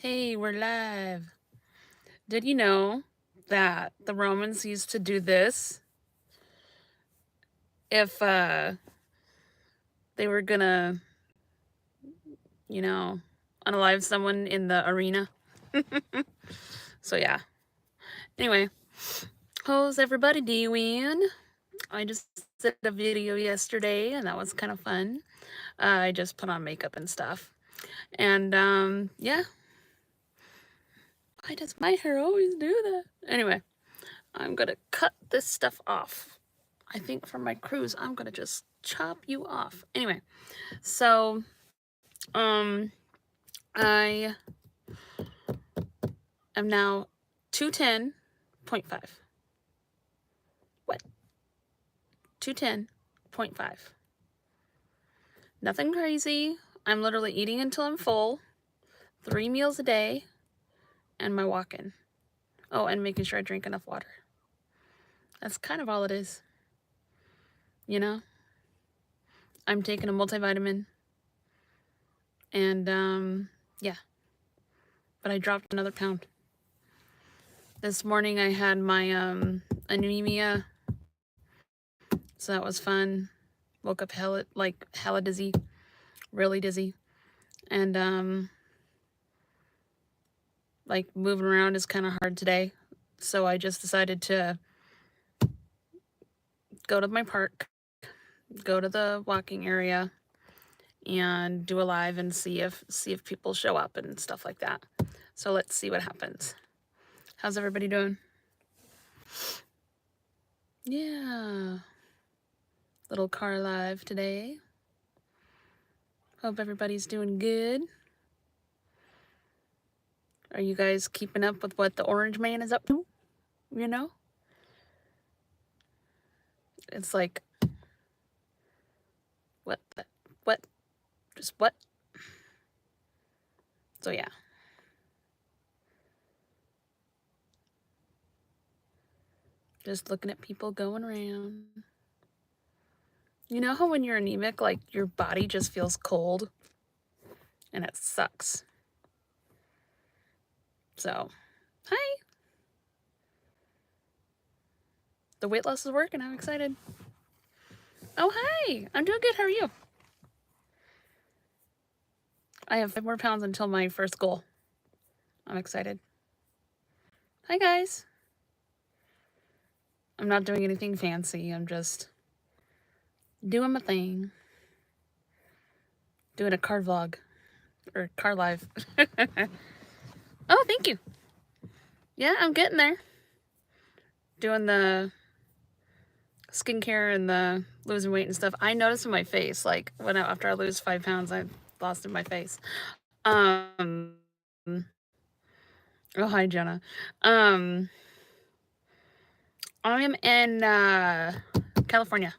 Hey, we're live. Did you know that the Romans used to do this if they were gonna, you know, unalive someone in the arena? So yeah. Anyway, how's everybody doing? I just did a video yesterday and that was kind of fun. I just put on makeup and stuff. And yeah. Why does my hair always do that? Anyway, I'm gonna cut this stuff off. I think for my cruise, I'm gonna just chop you off. Anyway, so I am now 210.5. What? 210.5. Nothing crazy. I'm literally eating until I'm full, 3 meals a day, and my walking. Oh, and making sure I drink enough water. That's kind of all it is. You know? I'm taking a multivitamin. And yeah. But I dropped another pound. This morning I had my anemia, so that was fun. Woke up hella dizzy, really dizzy, and like moving around is kind of hard today, so I just decided to go to my park, go to the walking area, and do a live and see if people show up and stuff like that. So let's see what happens. How's everybody doing? Yeah. Little car live today. Hope everybody's doing good. Are you guys keeping up with what the Orange Man is up to? You know? It's like, what? What? Just what? So yeah. Just looking at people going around. You know how when you're anemic, like your body just feels cold? And it sucks. So, hi. The weight loss is working. I'm excited. Oh, hi. I'm doing good. How are you? I have 5 more pounds until my first goal. I'm excited. Hi, guys. I'm not doing anything fancy. I'm just doing my thing. Doing a car vlog. Or car live. Oh, thank you. Yeah, I'm getting there. Doing the skincare and the losing weight and stuff. I notice in my face, like after I lose 5 pounds, I lost in my face. Oh, hi, Jenna. I am in California.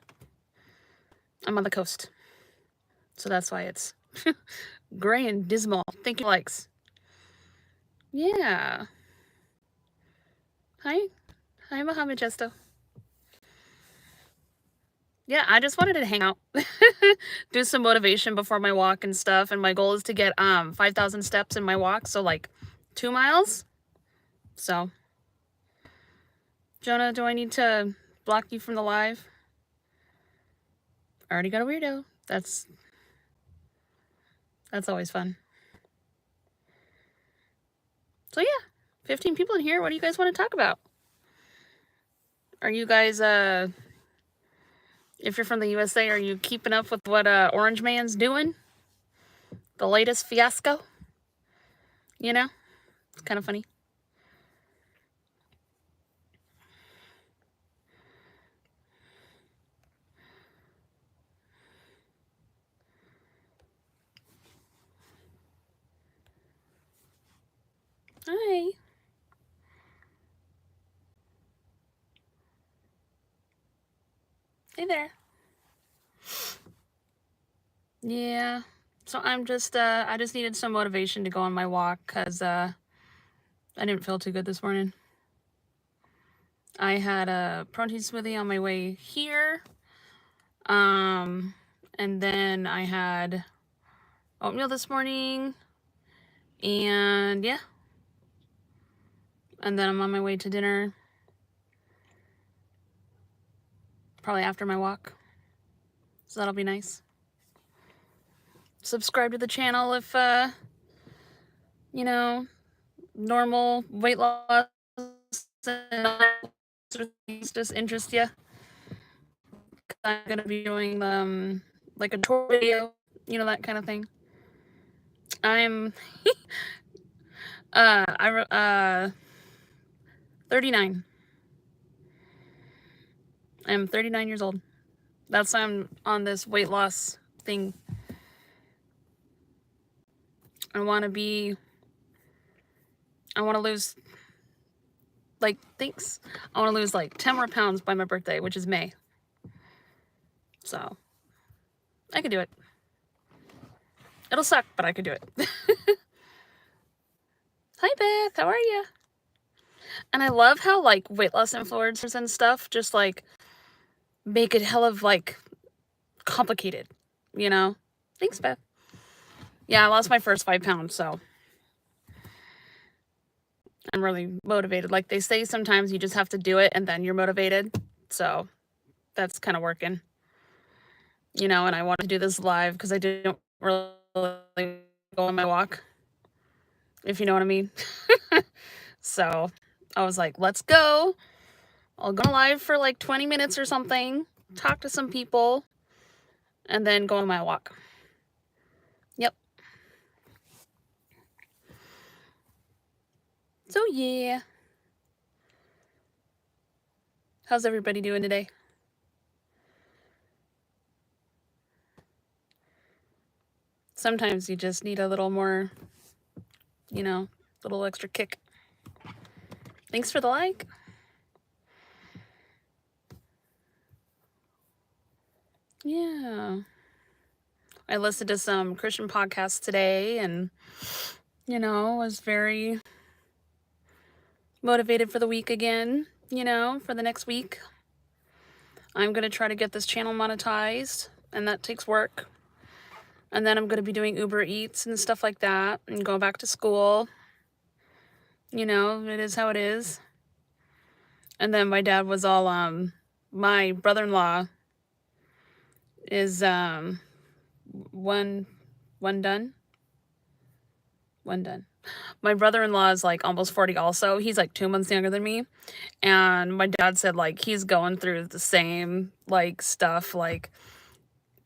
I'm on the coast, so that's why it's gray and dismal. Thank you, likes. Yeah. Hi, Mohammed Jesto. Yeah, I just wanted to hang out, do some motivation before my walk and stuff. And my goal is to get 5,000 steps in my walk, so like 2 miles. So, Jonah, do I need to block you from the live? I already got a weirdo. That's always fun. So yeah, 15 people in here. What do you guys want to talk about? Are you guys if you're from the USA, are you keeping up with what Orange Man's doing? The latest fiasco? You know? It's kind of funny. Hi. Hey there. Yeah. So I'm just I just needed some motivation to go on my walk because I didn't feel too good this morning. I had a protein smoothie on my way here. And then I had oatmeal this morning, And yeah. And then I'm on my way to dinner. Probably after my walk. So that'll be nice. Subscribe to the channel if, you know, normal weight loss and other things just interest you. I'm going to be doing, like a tour video, you know, that kind of thing. I'm 39. I'm 39 years old. That's why I'm on this weight loss thing. I want to lose, like, thanks. I want to lose like 10 more pounds by my birthday, which is May. So, I could do it. It'll suck, but I could do it. Hi, Beth. How are you? And I love how, like, weight loss influencers and stuff just, like, make it hell of, like, complicated, you know? Thanks, Beth. Yeah, I lost my first 5 pounds, so I'm really motivated. Like they say, sometimes you just have to do it and then you're motivated. So that's kind of working, you know, and I want to do this live because I didn't really go on my walk, if you know what I mean. So I was like, let's go. I'll go live for like 20 minutes or something, talk to some people, and then go on my walk. Yep. So yeah. How's everybody doing today? Sometimes you just need a little more, you know, little extra kick. Thanks for the like. Yeah. I listened to some Christian podcasts today and, you know, was very motivated for the week again, you know, for the next week. I'm going to try to get this channel monetized, and that takes work. And then I'm going to be doing Uber Eats and stuff like that and go back to school. You know, it is how it is. And then my dad was all, my brother-in-law is, one done. My brother-in-law is like almost 40 also. He's like 2 months younger than me. And my dad said like he's going through the same like stuff, like,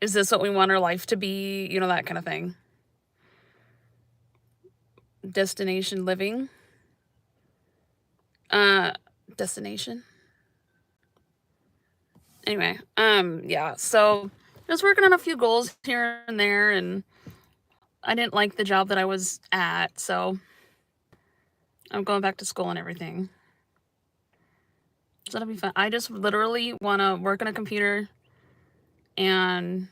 is this what we want our life to be? You know, that kind of thing. Destination living. Destination. Anyway, yeah, so just working on a few goals here and there, and I didn't like the job that I was at, so I'm going back to school and everything. So that'll be fun. I just literally want to work on a computer, and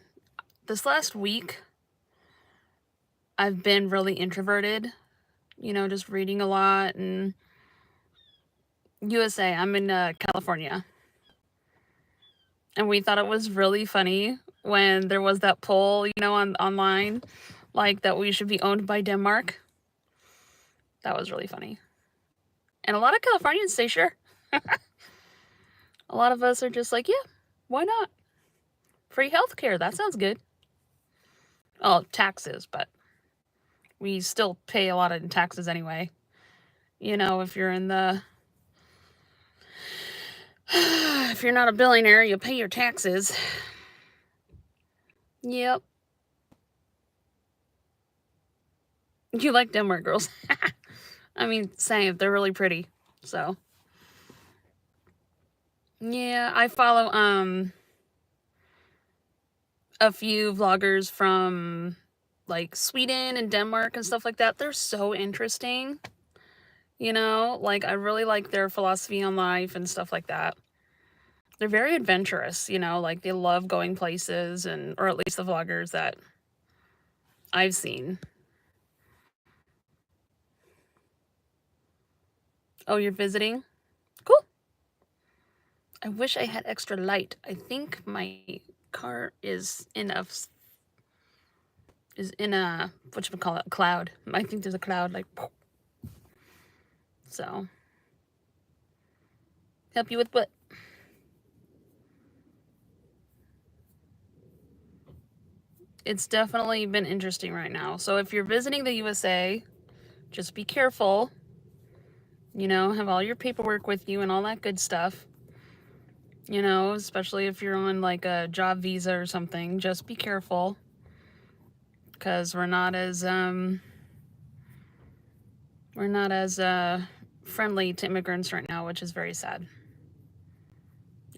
this last week I've been really introverted, you know, just reading a lot. And USA, I'm in California, and we thought it was really funny when there was that poll, you know, online, like that we should be owned by Denmark. That was really funny. And a lot of Californians say sure. A lot of us are just like, yeah, why not? Free healthcare, that sounds good. Oh, taxes, but we still pay a lot of taxes anyway. You know, if you're in the if you're not a billionaire, you pay your taxes. Yep. You like Denmark girls. I mean, same. They're really pretty. So, yeah, I follow a few vloggers from like Sweden and Denmark and stuff like that. They're so interesting. You know, like I really like their philosophy on life and stuff like that. They're very adventurous, you know, like they love going places, and or at least the vloggers that I've seen. Oh, you're visiting? Cool. I wish I had extra light. I think my car is is in a, whatchamacallit, cloud. I think there's a cloud, like, so. Help you with what? It's definitely been interesting right now. So if you're visiting the USA, just be careful. You know, have all your paperwork with you and all that good stuff. You know, especially if you're on like a job visa or something, just be careful. Because we're not as friendly to immigrants right now, which is very sad.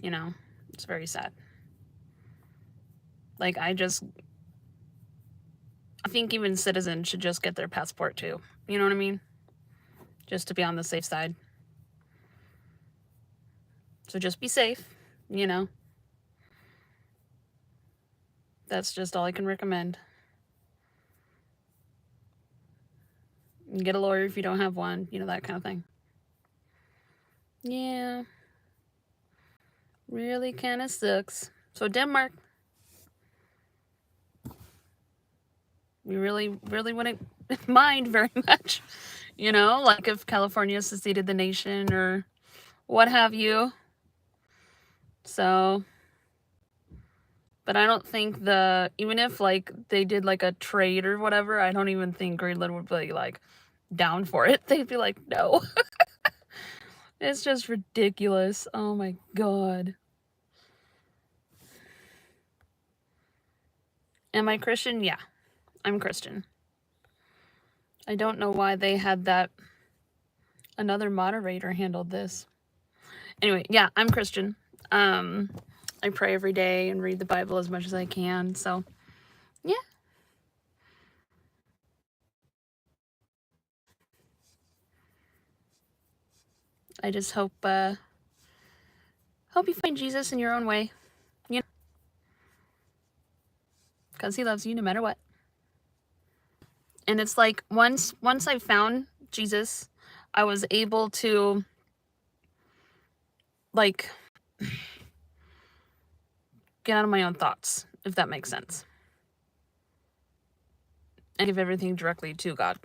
You know, it's very sad. Like, I think even citizens should just get their passport too. You know what I mean? Just to be on the safe side. So just be safe, you know. That's just all I can recommend. Get a lawyer if you don't have one, you know, that kind of thing. Yeah. Really kind of sucks. So Denmark, we really wouldn't mind very much. You know, like if California seceded the nation or what have you. So, but I don't think even if like they did like a trade or whatever, I don't even think Greenland would be like down for it. They'd be like, no. It's just ridiculous. Oh my God. Am I Christian? Yeah, I'm Christian. I don't know why they had that. Another moderator handled this. Anyway, yeah, I'm Christian. I pray every day and read the Bible as much as I can. So, yeah. I just hope you find Jesus in your own way, you know, because he loves you no matter what. And it's like once I found Jesus, I was able to like get out of my own thoughts, if that makes sense, and give everything directly to God,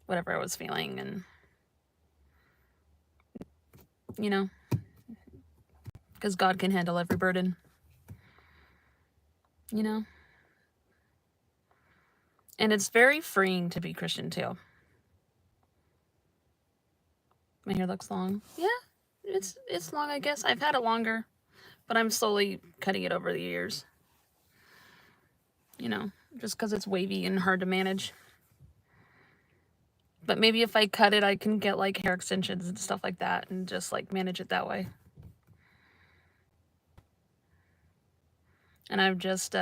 whatever I was feeling, and you know, because God can handle every burden, you know. And it's very freeing to be Christian too. My hair looks long. Yeah, it's long, I guess. I've had it longer, but I'm slowly cutting it over the years. You know, just because it's wavy and hard to manage. But maybe if I cut it, I can get like hair extensions and stuff like that and just like manage it that way. And I'm just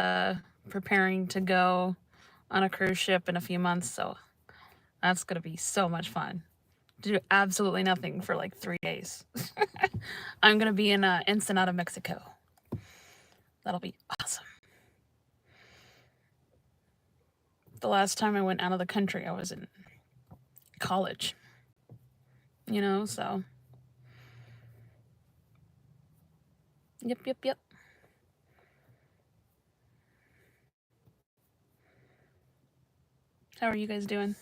preparing to go on a cruise ship in a few months, so that's gonna be so much fun. Do absolutely nothing for like 3 days. I'm gonna be in Ensenada, Mexico. That'll be awesome. The last time I went out of the country, I was in college. You know, so. Yep. How are you guys doing?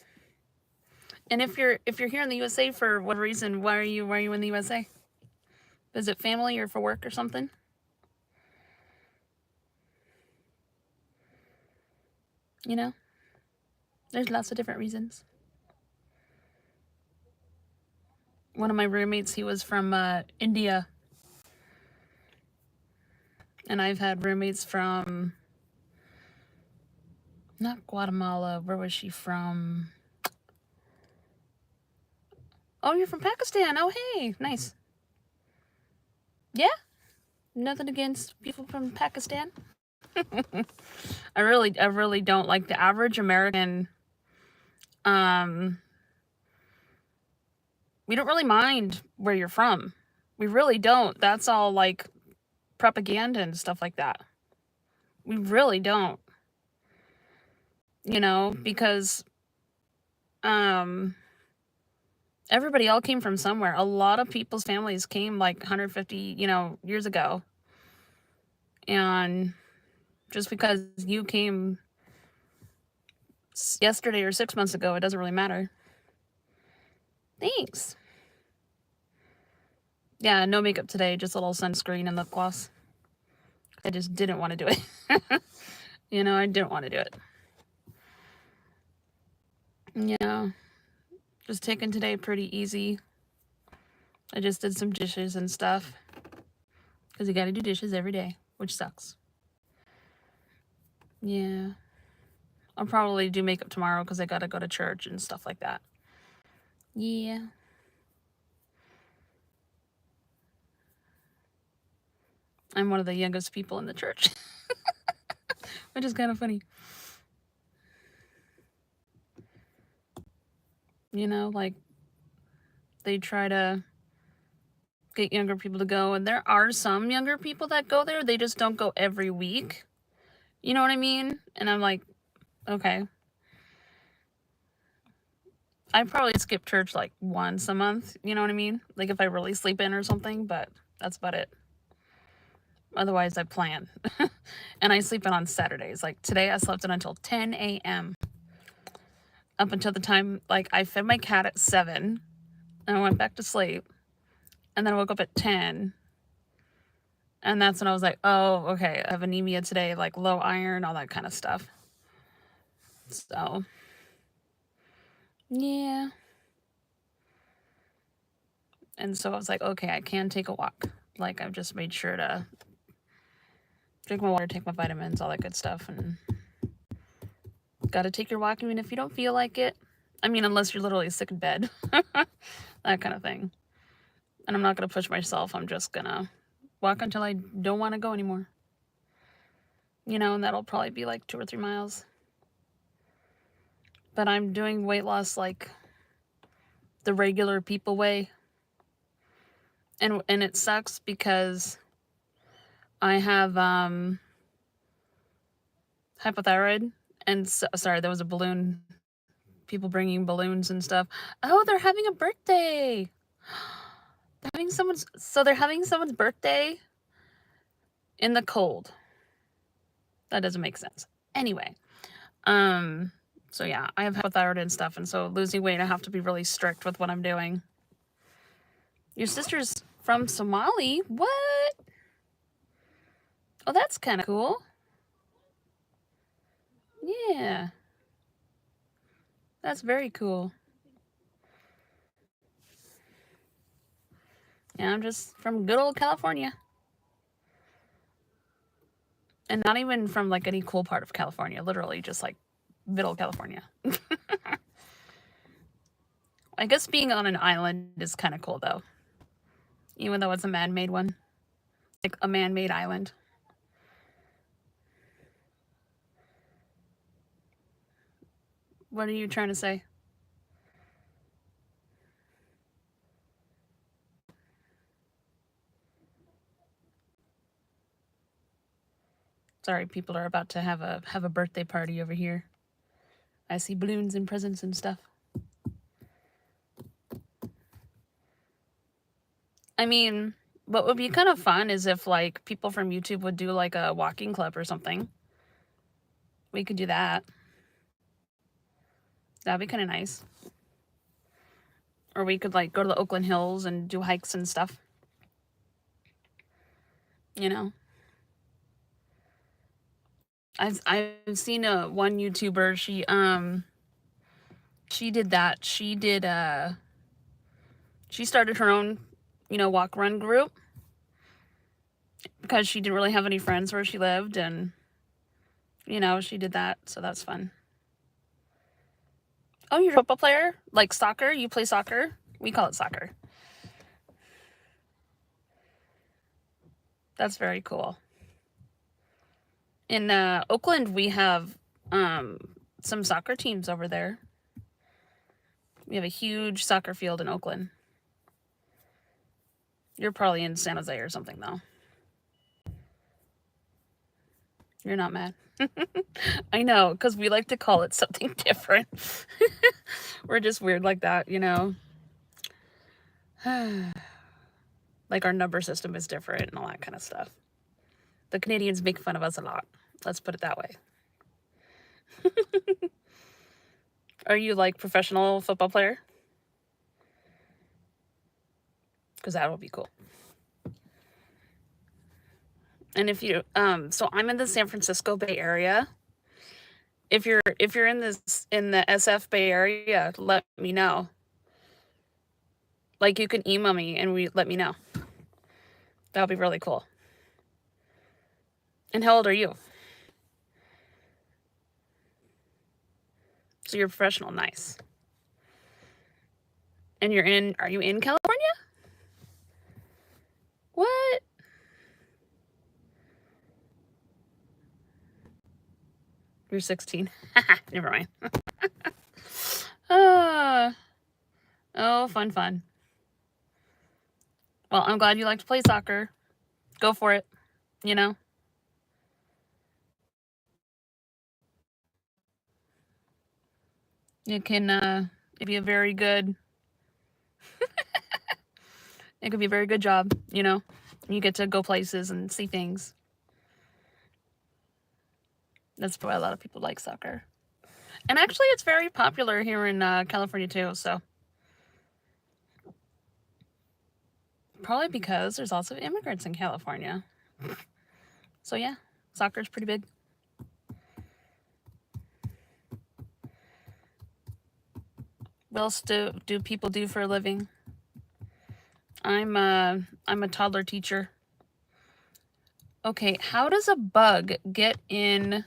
And if you're here in the USA for what reason, why are you in the USA? Is it family or for work or something? You know, there's lots of different reasons. One of my roommates, he was from India. And I've had roommates from, not Guatemala, where was she from? Oh, you're from Pakistan. Oh, hey, nice. Yeah, nothing against people from Pakistan. I really don't like the average American. We don't really mind where you're from. We really don't. That's all like propaganda and stuff like that. We really don't. You know, because everybody all came from somewhere. A lot of people's families came like 150, years ago. And just because you came yesterday or 6 months ago, it doesn't really matter. Thanks. Yeah, no makeup today, just a little sunscreen and lip gloss. I just didn't want to do it. You know, I didn't want to do it. Yeah, just taking today pretty easy. I just did some dishes and stuff. Because you gotta do dishes every day, which sucks. Yeah. I'll probably do makeup tomorrow because I gotta go to church and stuff like that. Yeah. I'm one of the youngest people in the church, which is kind of funny. You know, like, they try to get younger people to go, and there are some younger people that go there, they just don't go every week. You know what I mean? And I'm like, okay. I probably skip church like once a month, you know what I mean? Like if I really sleep in or something, but that's about it. Otherwise, I plan. And I sleep in on Saturdays. Like today, I slept in until 10 a.m. Up until the time, like, I fed my cat at 7, and I went back to sleep. And then I woke up at 10. And that's when I was like, oh, okay, I have anemia today, like low iron, all that kind of stuff. So, yeah. And so I was like, okay, I can take a walk. Like, I've just made sure to drink my water, take my vitamins, all that good stuff, and gotta take your walk even if you don't feel like it. I mean, unless you're literally sick in bed. That kind of thing. And I'm not gonna push myself. I'm just gonna walk until I don't want to go anymore. You know, and that'll probably be like 2 or 3 miles. But I'm doing weight loss like the regular people way. And it sucks because I have hypothyroid, and sorry, there was a balloon, people bringing balloons and stuff. Oh, they're having a birthday. They're having someone's birthday in the cold. That doesn't make sense. Anyway, so yeah, I have hypothyroid and stuff, and so losing weight, I have to be really strict with what I'm doing. Your sister's from Somali? What? Oh, that's kind of cool. Yeah. That's very cool. Yeah, I'm just from good old California. And not even from like any cool part of California, literally just like middle California. I guess being on an island is kind of cool though. Even though it's a man-made one. Like a man-made island. What are you trying to say? Sorry, people are about to have a birthday party over here. I see balloons and presents and stuff. I mean, what would be kind of fun is if like people from YouTube would do like a walking club or something. We could do that. That'd be kind of nice. Or we could like go to the Oakland Hills and do hikes and stuff. You know? I've seen one YouTuber, she did that. She started her own, walk run group because she didn't really have any friends where she lived, and she did that, so that's fun. Oh, you're a football player? Like soccer? You play soccer? We call it soccer. That's very cool. In Oakland, we have some soccer teams over there. We have a huge soccer field in Oakland. You're probably in San Jose or something, though. You're not mad. I know, because we like to call it something different. We're just weird like that, Like our number system is different and all that kind of stuff. The Canadians make fun of us a lot. Let's put it that way. Are you like professional football player? Because that would be cool. And if you so I'm in the San Francisco Bay Area. If you're in the SF Bay Area, let me know. Like, you can email me and let me know. That would be really cool. And how old are you? So you're professional, nice. And are you in California? What? You're 16. Never mind. Oh, fun. Well, I'm glad you like to play soccer. Go for it, you know? It can be a very good it could be a very good job, you know? You get to go places and see things. That's why a lot of people like soccer. And actually, it's very popular here in California too, so. Probably because there's also immigrants in California. So yeah, soccer's pretty big. What else do people do for a living? I'm a toddler teacher. Okay, how does a bug get in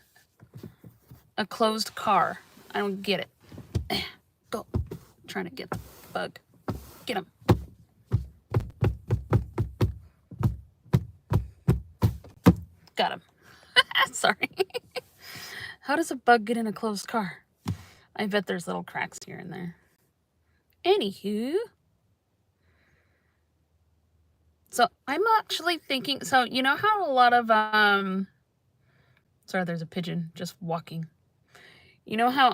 a closed car? I don't get it. Go. I'm trying to get the bug. Get him. Got him. Sorry. How does a bug get in a closed car? I bet there's little cracks here and there. Anywho. So I'm actually thinking, so you know how a lot of, sorry, there's a pigeon just walking. You know how,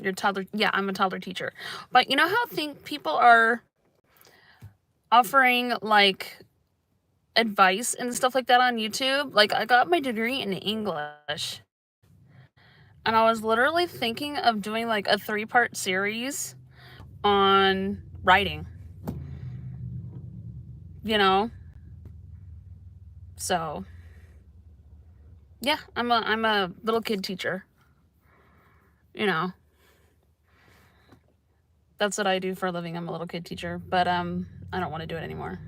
you're a toddler, yeah, I'm a toddler teacher. But you know how people are offering, like, advice and stuff like that on YouTube? Like, I got my degree in English. And I was literally thinking of doing, like, a 3-part series on writing. You know? So, yeah, I'm a little kid teacher. You know. That's what I do for a living. I'm a little kid teacher, but I don't want to do it anymore.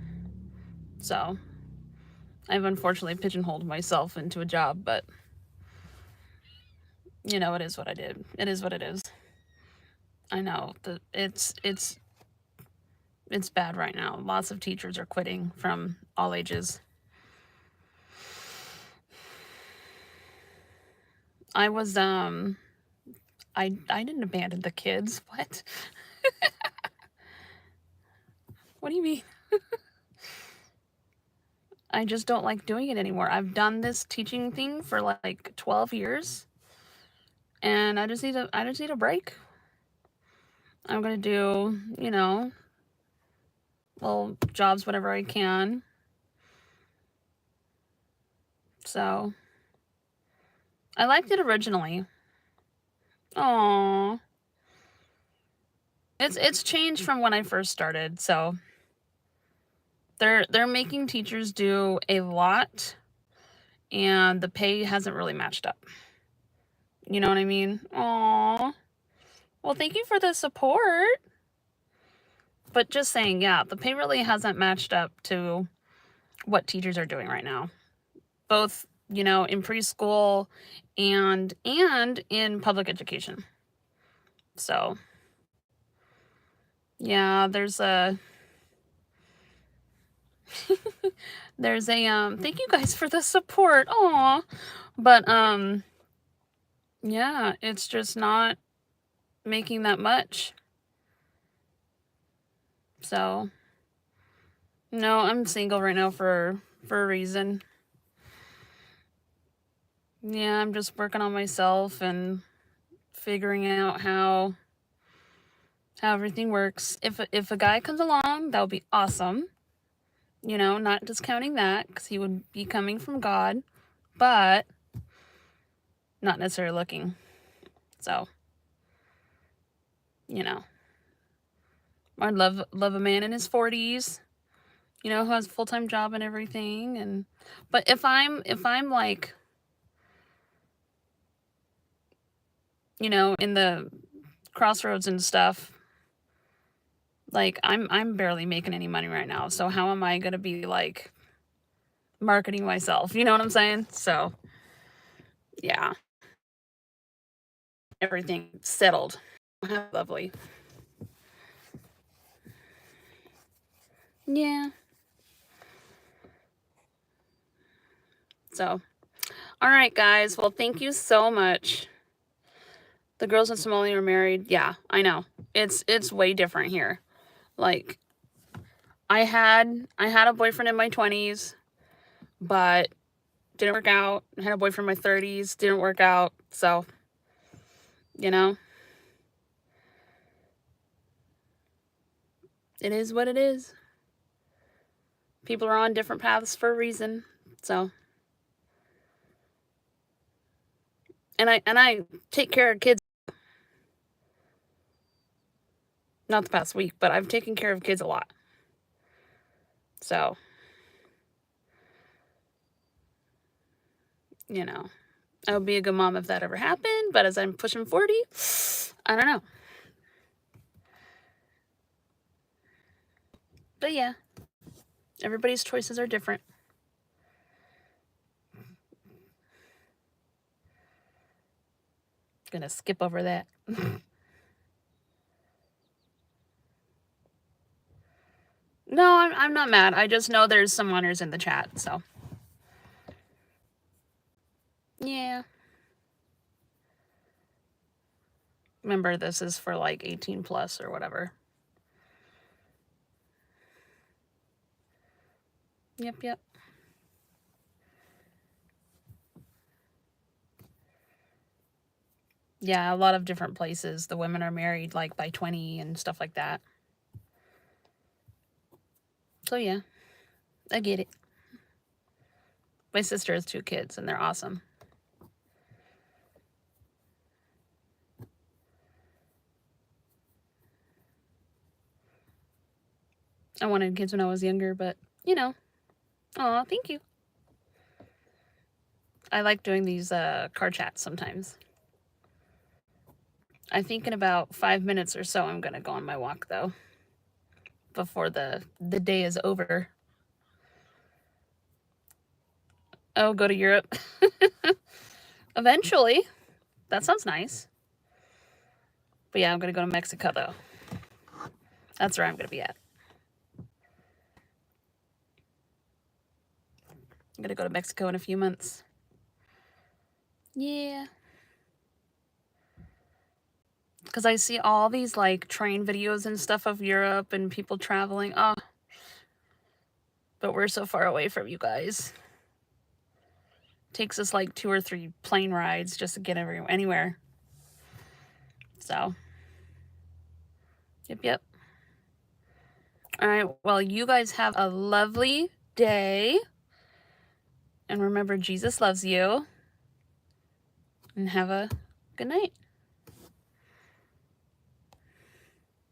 So, I've unfortunately pigeonholed myself into a job, but you know, it is what I did. It is what it is. I know that it's bad right now. Lots of teachers are quitting from all ages. I was I didn't abandon the kids. What? What do you mean? I just don't like doing it anymore. I've done this teaching thing for like 12 years. And I just need a break. I'm going to do, you know, little jobs whenever I can. So, I liked it originally. Aww. It's changed from when I first started, so they're making teachers do a lot, and the pay hasn't really matched up. You know what I mean? Aww. Well, thank you for the support. But just saying, yeah, the pay really hasn't matched up to what teachers are doing right now. Both, you know, in preschool and in public education. So, yeah, there's a thank you guys for the support. Aw. But yeah, it's just not making that much. So, no, I'm single right now for a reason. Yeah, I'm just working on myself and figuring out how everything works. If a guy comes along, that would be awesome. You know, not discounting that, because he would be coming from God, but not necessarily looking. So, you know, I'd love a man in his 40s, you know, who has a full-time job and everything. And but if I'm like, you know, in the crossroads and stuff, like I'm barely making any money right now. So how am I gonna be like marketing myself? You know what I'm saying? So yeah, everything settled. How lovely. Yeah. So, all right, guys. Well, thank you so much. The girls in Somalia are married. Yeah, I know. It's way different here. Like, I had a boyfriend in my 20s, but didn't work out. I had a boyfriend in my 30s, didn't work out. So, you know, it is what it is. People are on different paths for a reason. So, and I take care of kids. Not the past week, but I've taken care of kids a lot. So, you know, I would be a good mom if that ever happened, but as I'm pushing 40, I don't know. But yeah, everybody's choices are different. Gonna skip over that. No, I'm not mad. I just know there's some winners in the chat, so. Yeah. Remember, this is for like 18 plus or whatever. Yep. Yeah, a lot of different places. The women are married like by 20 and stuff like that. So yeah, I get it. My sister has 2 kids and they're awesome. I wanted kids when I was younger, but you know. Aw, thank you. I like doing these car chats sometimes. I think in about 5 minutes or so I'm gonna go on my walk though. Before the day is over. Oh, go to Europe. Eventually. That sounds nice. But yeah, I'm gonna go to Mexico though. That's where I'm gonna be at. I'm gonna go to Mexico in a few months. Yeah. Because I see all these like train videos and stuff of Europe and people traveling. Oh, but we're so far away from you guys. Takes us like 2 or 3 plane rides just to get anywhere. So, yep. All right. Well, you guys have a lovely day. And remember, Jesus loves you. And have a good night.